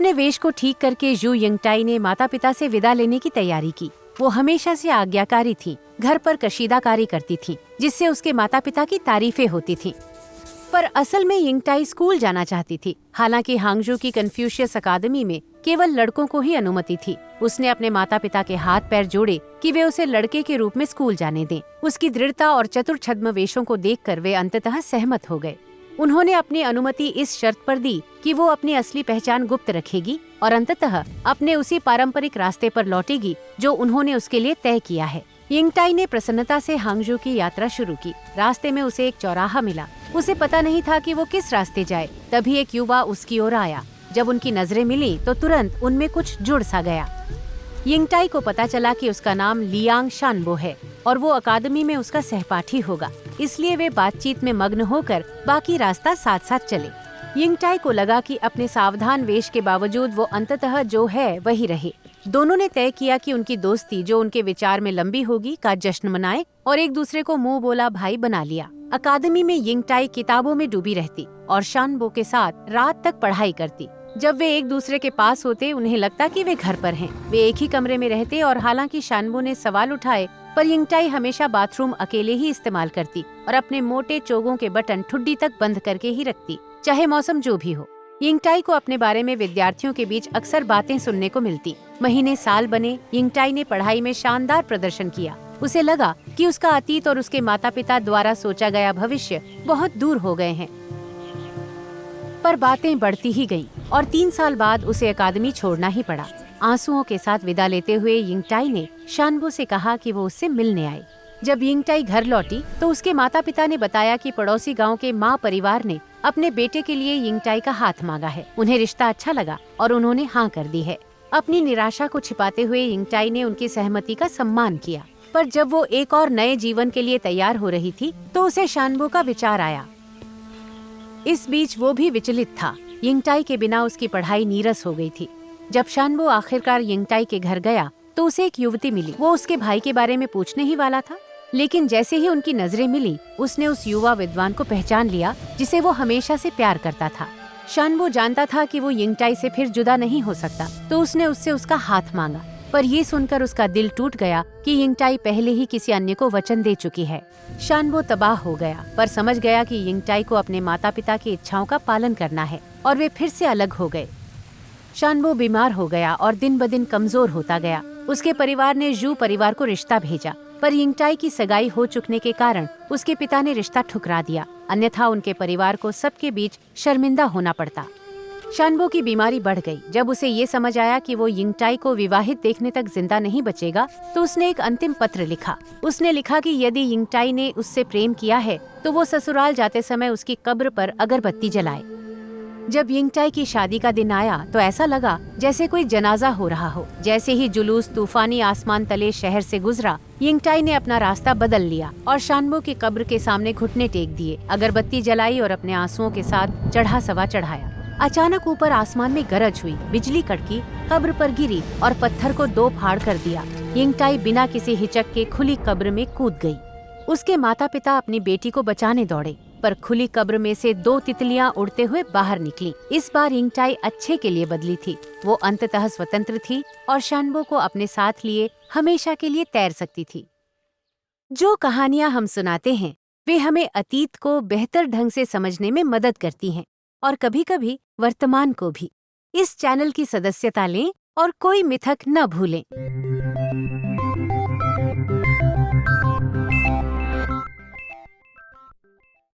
अपने वेश को ठीक करके जू यिंगटाई ने माता पिता से विदा लेने की तैयारी की। वो हमेशा से आज्ञाकारी थी, घर पर कशीदाकारी करती थी, जिससे उसके माता पिता की तारीफें होती थी। पर असल में यिंगटाई स्कूल जाना चाहती थी। हालांकि हांगजू की कन्फ्यूशियस अकादमी में केवल लड़कों को ही अनुमति थी। उसने अपने माता पिता के हाथ पैर जोड़े कि वे उसे लड़के के रूप में स्कूल जाने दें। उसकी दृढ़ता और चतुर छद्मवेशों को देखकर वे अंततः सहमत हो गए। उन्होंने अपनी अनुमति इस शर्त पर दी कि वो अपनी असली पहचान गुप्त रखेगी और अंततः अपने उसी पारंपरिक रास्ते पर लौटेगी जो उन्होंने उसके लिए तय किया है। यिंगटाई ने प्रसन्नता से हांगजू की यात्रा शुरू की। रास्ते में उसे एक चौराहा मिला। उसे पता नहीं था कि वो किस रास्ते जाए। तभी एक युवा उसकी ओर आया। जब उनकी नजरें मिली तो तुरंत उनमें कुछ जुड़ सा गया। यिंगटाई को पता चला कि उसका नाम लियांग शानबो है और वो अकादमी में उसका सहपाठी होगा। इसलिए वे बातचीत में मग्न होकर बाकी रास्ता साथ साथ चले। यिंगटाई को लगा कि अपने सावधान वेश के बावजूद वो अंततः जो है वही रहे। दोनों ने तय किया कि उनकी दोस्ती, जो उनके विचार में लंबी होगी, का जश्न मनाए और एक दूसरे को मुंह बोला भाई बना लिया। अकादमी में यिंगटाई किताबों में डूबी रहती और शानबो के साथ रात तक पढ़ाई करती। जब वे एक दूसरे के पास होते उन्हें लगता कि वे घर पर हैं। वे एक ही कमरे में रहते और हालांकि शानबो ने सवाल उठाए पर यिंगटाई हमेशा बाथरूम अकेले ही इस्तेमाल करती और अपने मोटे चोगों के बटन ठुड्डी तक बंद करके ही रखती, चाहे मौसम जो भी हो। यिंगटाई को अपने बारे में विद्यार्थियों के बीच अक्सर बातें सुनने को मिलती। महीने साल बने, यिंगटाई ने पढ़ाई में शानदार प्रदर्शन किया। उसे लगा कि उसका अतीत और उसके माता पिता द्वारा सोचा गया भविष्य बहुत दूर हो गए हैं। पर बातें बढ़ती ही गईं और 3 साल बाद उसे अकादमी छोड़ना ही पड़ा। आंसुओं के साथ विदा लेते हुए यिंगटाई ने शानबो से कहा कि वो उससे मिलने आए। जब यिंगटाई घर लौटी तो उसके माता पिता ने बताया कि पड़ोसी गांव के माँ परिवार ने अपने बेटे के लिए यिंगटाई का हाथ मांगा है। उन्हें रिश्ता अच्छा लगा और उन्होंने हाँ कर दी है। अपनी निराशा को छिपाते हुए यिंगटाई ने उनकी सहमति का सम्मान किया। पर जब वो एक और नए जीवन के लिए तैयार हो रही थी तो उसे शानबो का विचार आया। इस बीच वो भी विचलित था। यिंगटाई के बिना उसकी पढ़ाई नीरस हो गई थी। जब शानबो आखिरकार यिंगटाई के घर गया तो उसे एक युवती मिली। वो उसके भाई के बारे में पूछने ही वाला था, लेकिन जैसे ही उनकी नजरें मिली उसने उस युवा विद्वान को पहचान लिया जिसे वो हमेशा से प्यार करता था। शानबो जानता था कि वो यिंगटाई से फिर जुदा नहीं हो सकता, तो उसने उससे उसका हाथ मांगा। पर ये सुनकर उसका दिल टूट गया कि यिंगटाई पहले ही किसी अन्य को वचन दे चुकी है। शानबो तबाह हो गया, पर समझ गया कि यिंगटाई को अपने माता पिता की इच्छाओं का पालन करना है और वे फिर से अलग हो गए। शानबो बीमार हो गया और दिन ब दिन कमजोर होता गया। उसके परिवार ने जू परिवार को रिश्ता भेजा, पर यिंगटाई की सगाई हो चुकने के कारण उसके पिता ने रिश्ता ठुकरा दिया। अन्यथा उनके परिवार को सबके बीच शर्मिंदा होना पड़ता। शानबो की बीमारी बढ़ गई। जब उसे ये समझ आया कि वो यिंगटाई को विवाहित देखने तक जिंदा नहीं बचेगा, तो उसने एक अंतिम पत्र लिखा। उसने लिखा कि यदि यिंगटाई ने उससे प्रेम किया है तो वो ससुराल जाते समय उसकी कब्र पर अगरबत्ती जलाए। जब यिंगटाई की शादी का दिन आया तो ऐसा लगा जैसे कोई जनाजा हो रहा हो। जैसे ही जुलूस तूफानी आसमान तले शहर से गुजरा, यिंगटाई ने अपना रास्ता बदल लिया और शानबो की कब्र के सामने घुटने टेक दिए, अगरबत्ती जलाई और अपने आंसुओं के साथ चढ़ा सवा चढ़ाया। अचानक ऊपर आसमान में गरज हुई, बिजली कड़की, कब्र पर गिरी और पत्थर को 2 फाड़ कर दिया। यिंगटाई बिना किसी हिचक के खुली कब्र में कूद गई। उसके माता पिता अपनी बेटी को बचाने दौड़े, पर खुली कब्र में से 2 तितलियां उड़ते हुए बाहर निकली। इस बार यिंगटाई अच्छे के लिए बदली थी। वो अंततः स्वतंत्र थी और शानबो को अपने साथ लिए हमेशा के लिए तैर सकती थी। जो कहानियां हम सुनाते हैं वे हमें अतीत को बेहतर ढंग से समझने में मदद करती हैं और कभी-कभी वर्तमान को भी। इस चैनल की सदस्यता लें और कोई मिथक न भूलें।